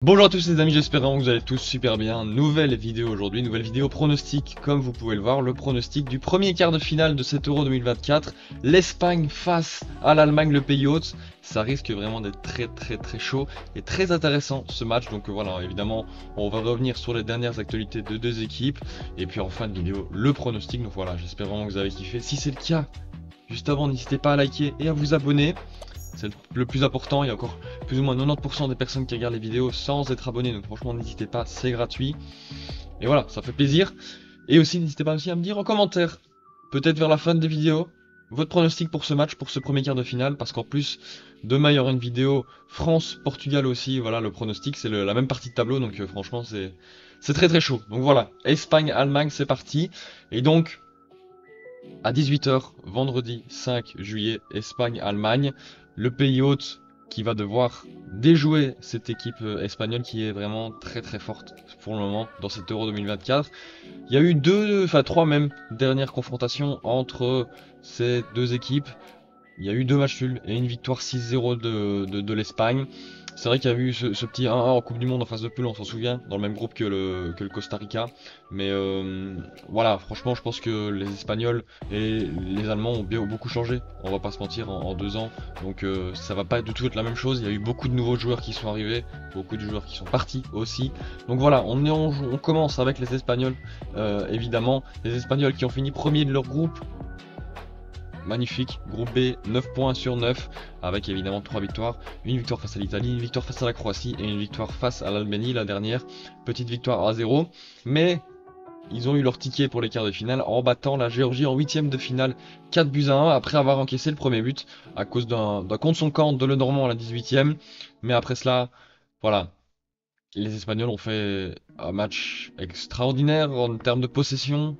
Bonjour à tous les amis, j'espère que vous allez tous super bien. Nouvelle vidéo aujourd'hui, nouvelle vidéo pronostic. Comme vous pouvez le voir, le pronostic du premier quart de finale de cet Euro 2024. L'Espagne face à l'Allemagne, le pays hôte. Ça risque vraiment d'être très chaud et très intéressant ce match. Donc voilà, évidemment, on va revenir sur les dernières actualités de deux équipes. Et puis en fin de vidéo, le pronostic. Donc voilà, j'espère vraiment que vous avez kiffé. Si c'est le cas, juste avant, n'hésitez pas à liker et à vous abonner. C'est le plus important, il y a encore plus ou moins 90% des personnes qui regardent les vidéos sans être abonnés, donc franchement n'hésitez pas, c'est gratuit. Et voilà, ça fait plaisir. Et aussi n'hésitez pas aussi à me dire en commentaire, peut-être vers la fin des vidéos, votre pronostic pour ce match, pour ce premier quart de finale, parce qu'en plus, demain il y aura une vidéo France-Portugal aussi, voilà le pronostic, c'est la même partie de tableau, donc franchement c'est très chaud. Donc voilà, Espagne-Allemagne c'est parti, et donc à 18 h, vendredi 5 juillet, Espagne-Allemagne. Le pays hôte qui va devoir déjouer cette équipe espagnole qui est vraiment très forte pour le moment dans cet Euro 2024. Il y a eu trois même dernières confrontations entre ces deux équipes. Il y a eu deux matchs nuls et une victoire 6-0 de l'Espagne. C'est vrai qu'il y a eu ce petit 1-1 en Coupe du Monde en phase de poule, on s'en souvient, dans le même groupe que le Costa Rica. Mais voilà, franchement, je pense que les Espagnols et les Allemands ont beaucoup changé, on va pas se mentir, en 2 ans. Donc ça va pas du tout être la même chose. Il y a eu beaucoup de nouveaux joueurs qui sont arrivés, beaucoup de joueurs qui sont partis aussi. Donc voilà, on commence avec les Espagnols, évidemment. Les Espagnols qui ont fini premier de leur groupe. Magnifique, groupe B, 9 points sur 9, avec évidemment 3 victoires, une victoire face à l'Italie, une victoire face à la Croatie et une victoire face à l'Albanie, la dernière, petite victoire à 0, mais ils ont eu leur ticket pour les quarts de finale en battant la Géorgie en 8ème de finale 4-1 après avoir encaissé le premier but à cause d'un contre son camp de Lenormand à la 18ème, mais après cela, voilà, les Espagnols ont fait un match extraordinaire en termes de possession,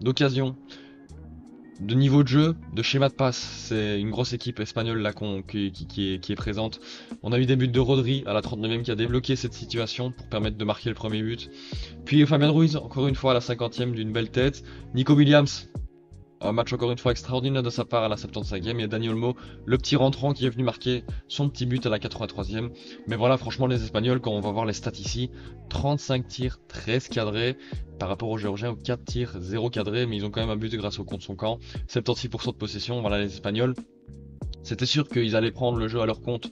d'occasion, de niveau de jeu, de schéma de passe. C'est une grosse équipe espagnole là qui est présente. On a eu des buts de Rodri à la 39ème qui a débloqué cette situation pour permettre de marquer le premier but. Puis Fabien Ruiz, encore une fois à la 50ème d'une belle tête. Nico Williams, un match encore une fois extraordinaire de sa part à la 75ème. Et Dani Olmo, le petit rentrant qui est venu marquer son petit but à la 83ème. Mais voilà, franchement, les Espagnols, quand on va voir les stats ici, 35 tirs, 13 cadrés. Par rapport aux Géorgiens, aux 4 tirs, 0 cadré. Mais ils ont quand même un but grâce au contre son camp. 76% de possession. Voilà, les Espagnols. C'était sûr qu'ils allaient prendre le jeu à leur compte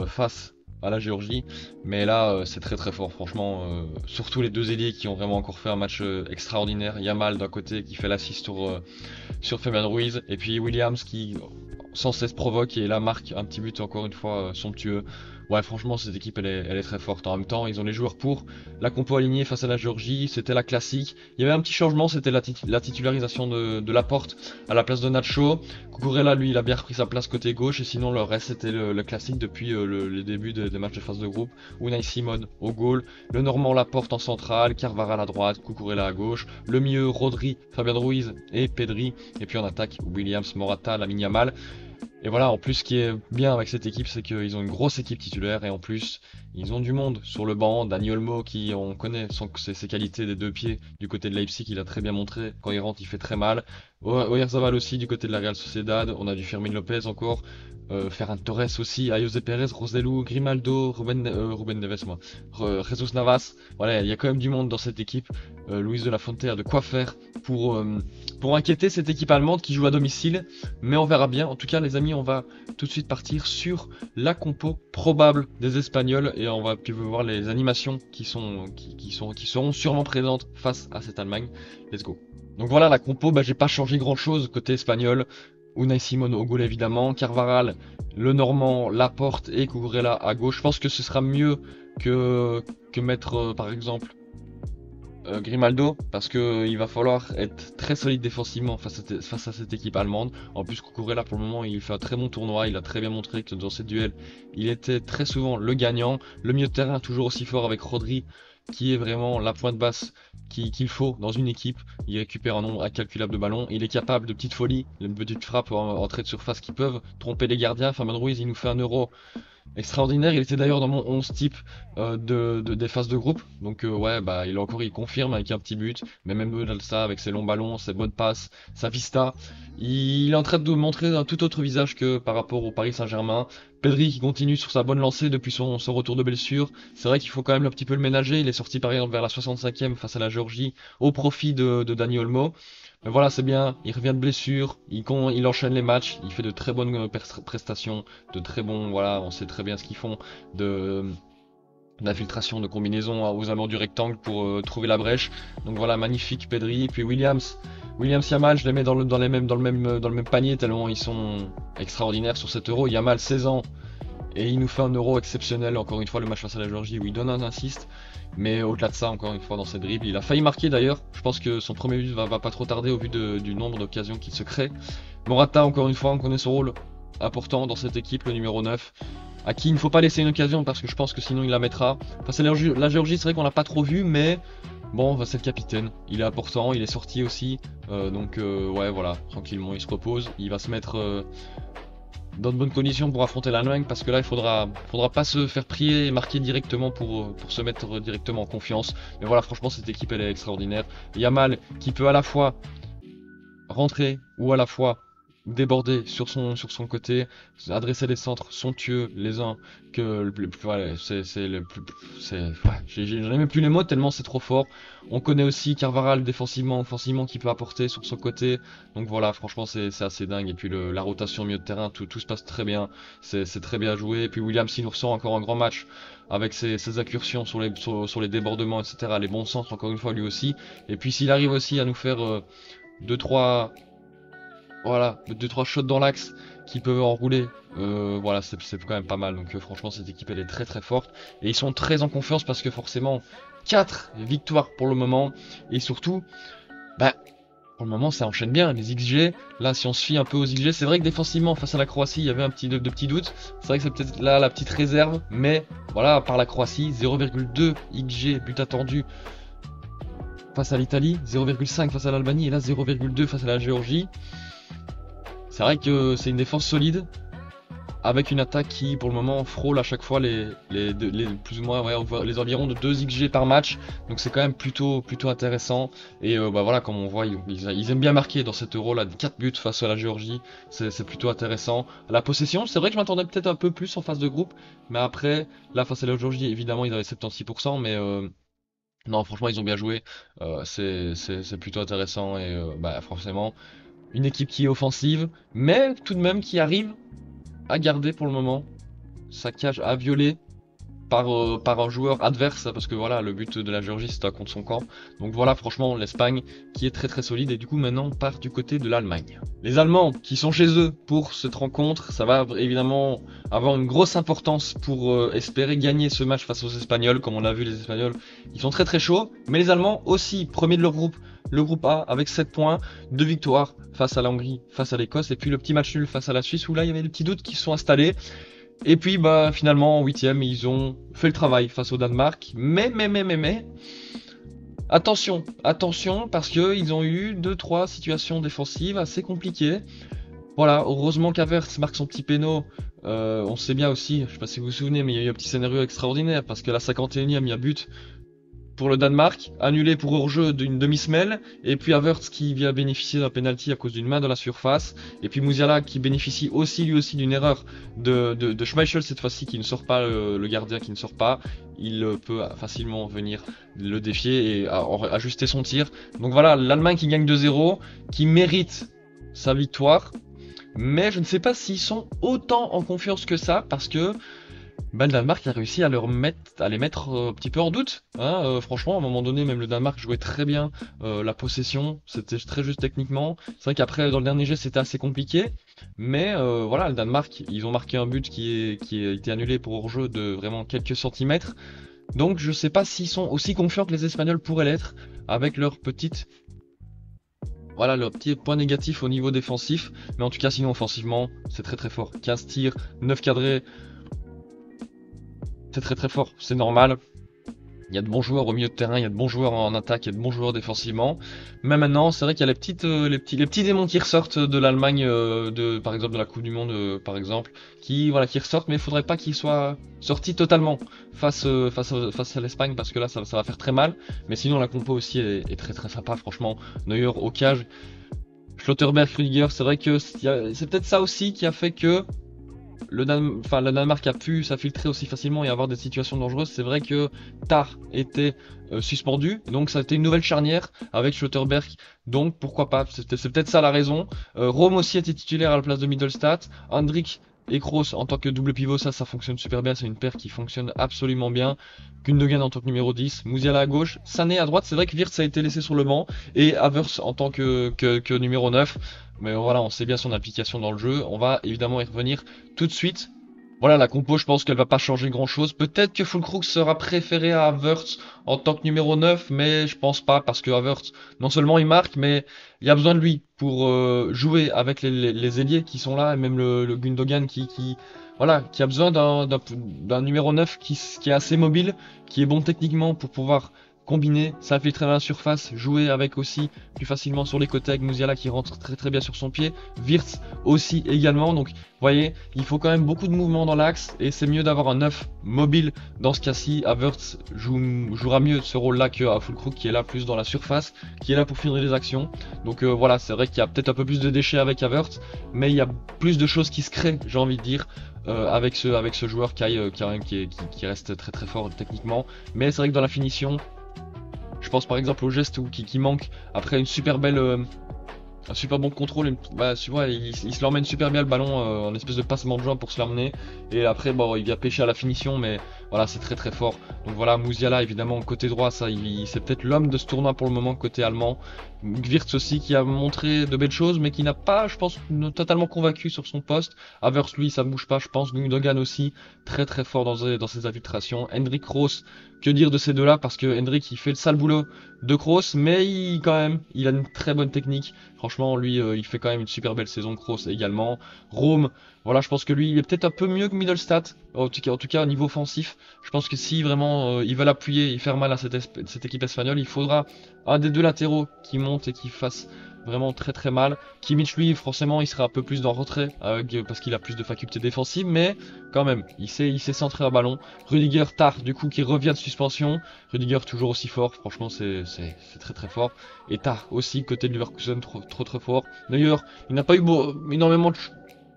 face à la Géorgie, mais là c'est très fort franchement, surtout les deux ailiers qui ont vraiment encore fait un match extraordinaire. Yamal d'un côté qui fait l'assist sur Fabian Ruiz, et puis Williams qui sans cesse provoque et là marque un petit but encore une fois somptueux. Ouais, franchement cette équipe elle est très forte. En même temps ils ont les joueurs pour. La compo alignée face à la Géorgie, c'était la classique. Il y avait un petit changement, c'était la titularisation de Laporte à la place de Nacho. Cucurella lui il a bien repris sa place côté gauche, et sinon le reste c'était le classique depuis le début des matchs de phase de groupe. Unai Simon au goal, le Normand Laporte en centrale, Carvajal à droite, Cucurella à gauche, le milieu Rodri, Fabien Ruiz et Pedri, et puis en attaque Williams, Morata, Lamine Yamal. Et voilà, en plus ce qui est bien avec cette équipe, c'est qu'ils ont une grosse équipe titulaire, et en plus ils ont du monde sur le banc. Dani Olmo, qui on connaît ses qualités des deux pieds du côté de Leipzig, il a très bien montré, quand il rentre il fait très mal. Oyarzabal aussi du côté de la Real Sociedad, on a du Fermin Lopez encore, Ferran Torres aussi, Ayoze Perez, Roselu, Grimaldo, Ruben Neves moi, Jesus Navas. Voilà, il y a quand même du monde dans cette équipe. Luis de la Fuente a de quoi faire pour inquiéter cette équipe allemande qui joue à domicile, mais on verra bien. En tout cas les amis, on va tout de suite partir sur la compo probable des Espagnols, et on va puis voir les animations qui seront sûrement présentes face à cette Allemagne. Let's go. Donc voilà la compo, j'ai pas changé grand chose côté espagnol. Unai Simon au goal évidemment, Carvajal, le Normand, Laporte et Cucurella à gauche. Je pense que ce sera mieux que mettre par exemple Grimaldo, parce que il va falloir être très solide défensivement face à cette équipe allemande. En plus Cucurella pour le moment il fait un très bon tournoi, il a très bien montré que dans ces duels il était très souvent le gagnant. Le milieu de terrain toujours aussi fort avec Rodri, qui est vraiment la pointe basse qu'il faut dans une équipe. Il récupère un nombre incalculable de ballons, il est capable de petites folies, de petites frappes en entrée de surface qui peuvent tromper les gardiens. Fabien Ruiz il nous fait un euro extraordinaire. Il était d'ailleurs dans mon 11 type des phases de groupe. Donc ouais, bah il confirme avec un petit but. Mais même au-delà de ça, avec ses longs ballons, ses bonnes passes, sa vista, il est en train de montrer un tout autre visage que par rapport au Paris Saint-Germain. Pedri qui continue sur sa bonne lancée depuis son retour de blessure. C'est vrai qu'il faut quand même un petit peu le ménager. Il est sorti par exemple vers la 65e face à la Géorgie au profit de Dani Olmo. Mais voilà, c'est bien, il revient de blessure, il enchaîne les matchs, il fait de très bonnes prestations, de très bons, voilà, on sait très bien ce qu'ils font, d'infiltration, de combinaison aux abords du rectangle pour trouver la brèche. Donc voilà, magnifique Pedri. Puis Williams Yamal, je les mets dans le même panier tellement ils sont extraordinaires sur cet Euro. Yamal 16 ans et il nous fait un Euro exceptionnel. Encore une fois, le match face à la Géorgie où il donne un assist. Mais au-delà de ça, encore une fois, dans cette dribble, il a failli marquer d'ailleurs. Je pense que son premier but va pas trop tarder au vu du nombre d'occasions qu'il se crée. Morata, encore une fois, on connaît son rôle important dans cette équipe, le numéro 9. À qui il ne faut pas laisser une occasion parce que je pense que sinon il la mettra. Enfin, c'est la Géorgie, c'est vrai qu'on l'a pas trop vu, mais bon, c'est le capitaine. Il est important, il est sorti aussi. Donc ouais, voilà, tranquillement, il se repose. Il va se mettre dans de bonnes conditions pour affronter l'Allemagne parce que là il faudra pas se faire prier et marquer directement pour se mettre directement en confiance. Mais voilà, franchement cette équipe elle est extraordinaire. Yamal qui peut à la fois rentrer ou à la fois déborder sur son côté, adresser des centres somptueux les uns que ouais, j'en ai même plus les mots tellement c'est trop fort. On connaît aussi Carvajal défensivement, offensivement qui peut apporter sur son côté. Donc voilà, franchement c'est assez dingue. Et puis la rotation au milieu de terrain, tout se passe très bien. C'est très bien joué. Et puis Williams il nous ressort encore un grand match avec ses incursions sur les débordements, etc. Les bons centres encore une fois lui aussi. Et puis s'il arrive aussi à nous faire 2-3 voilà, 2-3 shots dans l'axe qui peuvent enrouler. Voilà, c'est quand même pas mal. Donc franchement, cette équipe, elle est très très forte. Et ils sont très en confiance parce que forcément, 4 victoires pour le moment. Et surtout, bah, pour le moment, ça enchaîne bien. Les XG, là, si on se fie un peu aux XG, c'est vrai que défensivement, face à la Croatie, il y avait un petit de petits doutes. C'est vrai que c'est peut-être là la petite réserve. Mais voilà, par la Croatie, 0,2 XG, but attendu face à l'Italie, 0,5 face à l'Albanie et là 0,2 face à la Géorgie. C'est vrai que c'est une défense solide, avec une attaque qui pour le moment frôle à chaque fois les plus ou moins ouais, les environs de 2 XG par match. Donc c'est quand même plutôt intéressant. Et bah voilà, comme on voit, ils aiment bien marquer dans cet Euro là, 4 buts face à la Géorgie. C'est plutôt intéressant. La possession, c'est vrai que je m'attendais peut-être un peu plus en phase de groupe. Mais après, là face à la Géorgie, évidemment ils avaient 76%. Mais non, franchement ils ont bien joué. C'est plutôt intéressant. Et bah forcément une équipe qui est offensive, mais tout de même qui arrive à garder pour le moment sa cage à violer par un joueur adverse, parce que voilà, le but de la Géorgie c'était contre son camp. Donc voilà, franchement, l'Espagne qui est très très solide, et du coup maintenant on part du côté de l'Allemagne. Les Allemands qui sont chez eux pour cette rencontre, ça va évidemment avoir une grosse importance pour espérer gagner ce match face aux Espagnols. Comme on l'a vu, les Espagnols, ils sont très très chauds, mais les Allemands aussi, premiers de leur groupe. Le groupe A avec 7 points, 2 victoires face à la Hongrie, face à l'Écosse, et puis le petit match nul face à la Suisse où là il y avait des petits doutes qui se sont installés. Et puis bah finalement en 8ème ils ont fait le travail face au Danemark. Mais attention parce que ils ont eu 2-3 situations défensives assez compliquées. Voilà, heureusement qu'Havertz marque son petit péno. On sait bien aussi, je sais pas si vous vous souvenez, mais il y a eu un petit scénario extraordinaire parce que la 51ème il y a but pour le Danemark, annulé pour hors-jeu d'une demi-semelle, et puis Havertz qui vient bénéficier d'un penalty à cause d'une main dans la surface, et puis Musiala qui bénéficie lui aussi d'une erreur de Schmeichel cette fois-ci qui ne sort pas, le gardien qui ne sort pas, il peut facilement venir le défier et ajuster son tir. Donc voilà, l'Allemagne qui gagne 2-0, qui mérite sa victoire, mais je ne sais pas s'ils sont autant en confiance que ça, parce que le Danemark a réussi à les mettre un petit peu en doute. Hein. Franchement, à un moment donné, même le Danemark jouait très bien la possession. C'était très juste techniquement. C'est vrai qu'après, dans le dernier jet, c'était assez compliqué. Mais voilà, le Danemark, ils ont marqué un but qui a été annulé pour hors-jeu de vraiment quelques centimètres. Donc, je sais pas s'ils sont aussi confiants que les Espagnols pourraient l'être avec leur petite... Voilà, leur petit point négatif au niveau défensif. Mais en tout cas, sinon, offensivement, c'est très très fort. 15 tirs, 9 cadrés. C'est très très fort, c'est normal. Il y a de bons joueurs au milieu de terrain, il y a de bons joueurs en attaque, il y a de bons joueurs défensivement. Mais maintenant, c'est vrai qu'il y a les petits démons qui ressortent de l'Allemagne, par exemple de la Coupe du Monde, par exemple, qui ressortent, mais il faudrait pas qu'ils soient sortis totalement face à l'Espagne, parce que là, ça va faire très mal. Mais sinon, la compo aussi est très très sympa, franchement. Neuer au cage, Schlotterberg, Rudiger, c'est vrai que c'est peut-être ça aussi qui a fait que le Danemark a pu s'infiltrer aussi facilement et avoir des situations dangereuses. C'est vrai que Tah était suspendu, donc ça a été une nouvelle charnière avec Schlotterberg, donc pourquoi pas, c'est peut-être ça la raison. Rome aussi était titulaire à la place de Mittelstadt, Hendrik et Kroos en tant que double pivot, ça fonctionne super bien, c'est une paire qui fonctionne absolument bien. Gundogan en tant que numéro 10, Musiala à gauche, Sané à droite, c'est vrai que Wirtz a été laissé sur le banc, et Havertz en tant que numéro 9. Mais voilà, on sait bien son application dans le jeu, on va évidemment y revenir tout de suite. Voilà, la compo, je pense qu'elle va pas changer grand chose. Peut-être que Füllkrug sera préféré à Havertz en tant que numéro 9, mais je pense pas, parce que Havertz, non seulement il marque, mais il y a besoin de lui pour jouer avec les ailiers qui sont là, et même le Gundogan voilà, qui a besoin d'un numéro 9 qui est assez mobile, qui est bon techniquement pour pouvoir combiner, s'infiltrer dans la surface, jouer avec aussi plus facilement sur les côtés avec Musiala qui rentre très très bien sur son pied, Wirtz aussi également, donc vous voyez, il faut quand même beaucoup de mouvements dans l'axe et c'est mieux d'avoir un 9 mobile dans ce cas-ci. Havertz jouera mieux ce rôle-là que Füllkrug qui est là plus dans la surface, qui est là pour finir les actions. Donc voilà, c'est vrai qu'il y a peut-être un peu plus de déchets avec Havertz, mais il y a plus de choses qui se créent, j'ai envie de dire, avec ce joueur qui reste très très fort techniquement. Mais c'est vrai que dans la finition, je pense par exemple au geste qui manque après une super belle, un super bon contrôle. Tu vois, il se l'emmène super bien le ballon en espèce de passement de joint pour se l'emmener. Et après, bon, il vient pêcher à la finition, mais voilà, c'est très très fort. Donc voilà, Musiala évidemment côté droit, ça, c'est peut-être l'homme de ce tournoi pour le moment côté allemand. Wirtz aussi qui a montré de belles choses, mais qui n'a pas, je pense, totalement convaincu sur son poste. Havertz lui, ça bouge pas, je pense. Gundogan aussi, très très fort dans ses infiltrations. Hendrik Kroos, que dire de ces deux-là, parce que Hendrik il fait le sale boulot de Kroos, mais quand même, il a une très bonne technique. Franchement, lui, il fait quand même une super belle saison. Kroos également. Rome, voilà, je pense que lui, il est peut-être un peu mieux que Mittelstadt, en tout cas au niveau offensif. Je pense que si vraiment ils veulent appuyer et faire mal à cette équipe espagnole, il faudra un des deux latéraux qui monte et qui fasse vraiment très très mal. Kimmich lui forcément il sera un peu plus dans le retrait parce qu'il a plus de facultés défensives, mais quand même il sait centrer un ballon. Rudiger tard du coup qui revient de suspension. Rudiger toujours aussi fort, franchement c'est très très fort. Et tard aussi côté de Leverkusen trop fort. D'ailleurs il n'a pas eu énormément de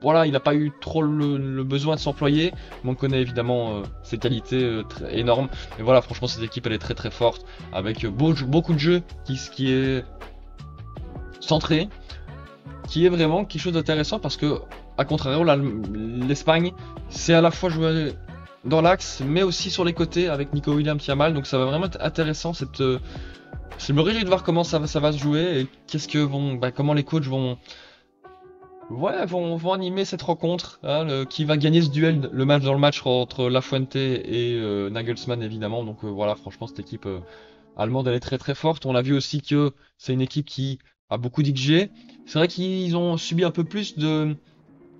voilà, il n'a pas eu trop le besoin de s'employer, mais on connaît évidemment ses qualités énormes. Et voilà, franchement, cette équipe, elle est très très forte, avec beaucoup de jeux qui est centré, qui est vraiment quelque chose d'intéressant, parce que, à contrario, l'Espagne, c'est à la fois jouer dans l'axe, mais aussi sur les côtés, avec Nico Williams qui a mal, donc ça va vraiment être intéressant, je me réjouis de voir comment ça va se jouer, et comment les coachs vont animer cette rencontre, hein, qui va gagner ce duel, le match dans le match entre Lafuente et Nagelsmann évidemment. Donc voilà, franchement cette équipe allemande elle est très très forte. On a vu aussi que c'est une équipe qui a beaucoup d'XG. C'est vrai qu'ils ont subi un peu plus de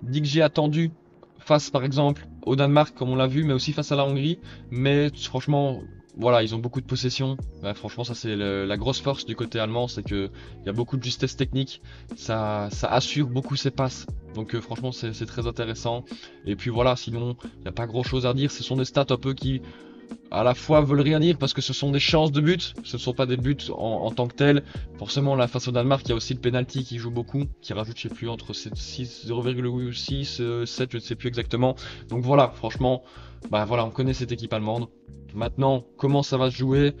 d'XG attendu face par exemple au Danemark comme on l'a vu, mais aussi face à la Hongrie. Mais franchement, voilà, ils ont beaucoup de possession. Ouais, franchement, ça c'est la grosse force du côté allemand, c'est que il y a beaucoup de justesse technique. Ça assure beaucoup ses passes. Donc franchement, c'est très intéressant. Et puis voilà, sinon, il n'y a pas grand chose à dire. Ce sont des stats un peu qui à la fois veulent rien dire parce que ce sont des chances de but, ce ne sont pas des buts en tant que tels. Forcément, là, face au Danemark, il y a aussi le penalty qui joue beaucoup, qui rajoute, je sais plus, entre 6, 0,6, 7, je ne sais plus exactement. Donc voilà, franchement, bah voilà, on connaît cette équipe allemande. Maintenant, comment ça va se jouer?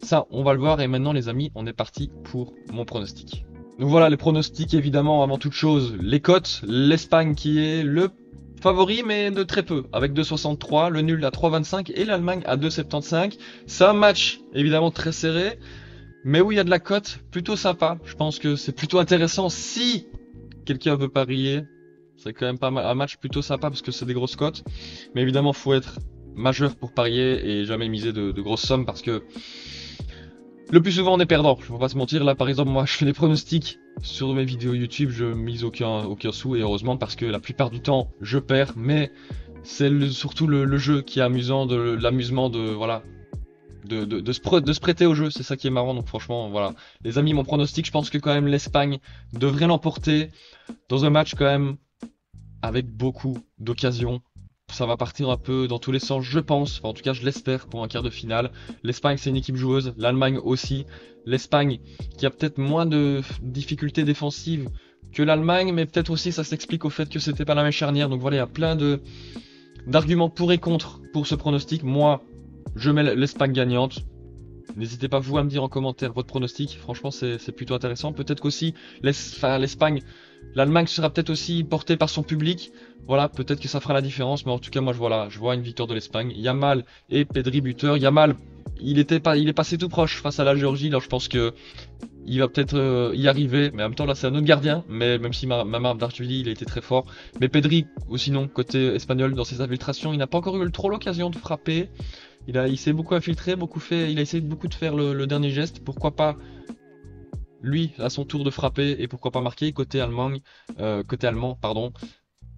Ça, on va le voir. Et maintenant, les amis, on est parti pour mon pronostic. Donc voilà, les pronostics, évidemment, avant toute chose, les cotes, l'Espagne qui est le favori, mais de très peu, avec 2,63, le nul à 3,25 et l'Allemagne à 2,75. C'est un match, évidemment, très serré, mais où il y a de la cote plutôt sympa. Je pense que c'est plutôt intéressant si quelqu'un veut parier. C'est quand même pas mal, un match plutôt sympa parce que c'est des grosses cotes. Mais évidemment, faut être majeur pour parier et jamais miser de grosses sommes parce que le plus souvent on est perdant, je vais pas se mentir. Là par exemple moi je fais des pronostics sur mes vidéos YouTube, je mise aucun sou et heureusement parce que la plupart du temps je perds, mais c'est surtout le jeu qui est amusant, l'amusement de voilà de se prêter au jeu, c'est ça qui est marrant. Donc franchement, voilà. Les amis, mon pronostic, je pense que quand même l'Espagne devrait l'emporter dans un match quand même avec beaucoup d'occasions. Ça va partir un peu dans tous les sens, je pense. Enfin, en tout cas, je l'espère pour un quart de finale. L'Espagne, c'est une équipe joueuse. L'Allemagne aussi. L'Espagne, qui a peut-être moins de difficultés défensives que l'Allemagne, mais peut-être aussi ça s'explique au fait que c'était pas la même charnière. Donc voilà, il y a plein de d'arguments pour et contre pour ce pronostic. Moi, je mets l'Espagne gagnante. N'hésitez pas vous à me dire en commentaire votre pronostic. Franchement, c'est plutôt intéressant. Peut-être qu'aussi l'Espagne, l'Allemagne sera peut-être aussi portée par son public. Voilà, peut-être que ça fera la différence. Mais en tout cas, moi, je vois une victoire de l'Espagne. Yamal et Pedri buteur. Yamal, il est passé tout proche face à la Géorgie. Là, je pense que il va peut-être y arriver. Mais en même temps, là, c'est un autre gardien. Mais même si Mamar Dartuili, il a été très fort. Mais Pedri, aussi non, côté espagnol, dans ses infiltrations, il n'a pas encore eu trop l'occasion de frapper. Il s'est beaucoup infiltré, il a essayé beaucoup de faire le dernier geste. Pourquoi pas lui à son tour de frapper et pourquoi pas marquer côté allemand, pardon.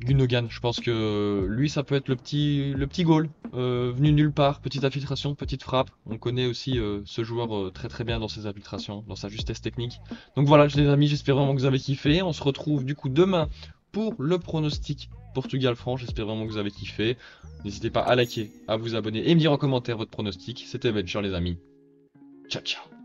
Gundogan, je pense que lui ça peut être le petit goal venu de nulle part, petite infiltration, petite frappe. On connaît aussi ce joueur très très bien dans ses infiltrations, dans sa justesse technique. Donc voilà les amis, j'espère vraiment que vous avez kiffé. On se retrouve du coup demain pour le pronostic Portugal-France. J'espère vraiment que vous avez kiffé. N'hésitez pas à liker, à vous abonner et me dire en commentaire votre pronostic. C'était Venture les amis. Ciao ciao.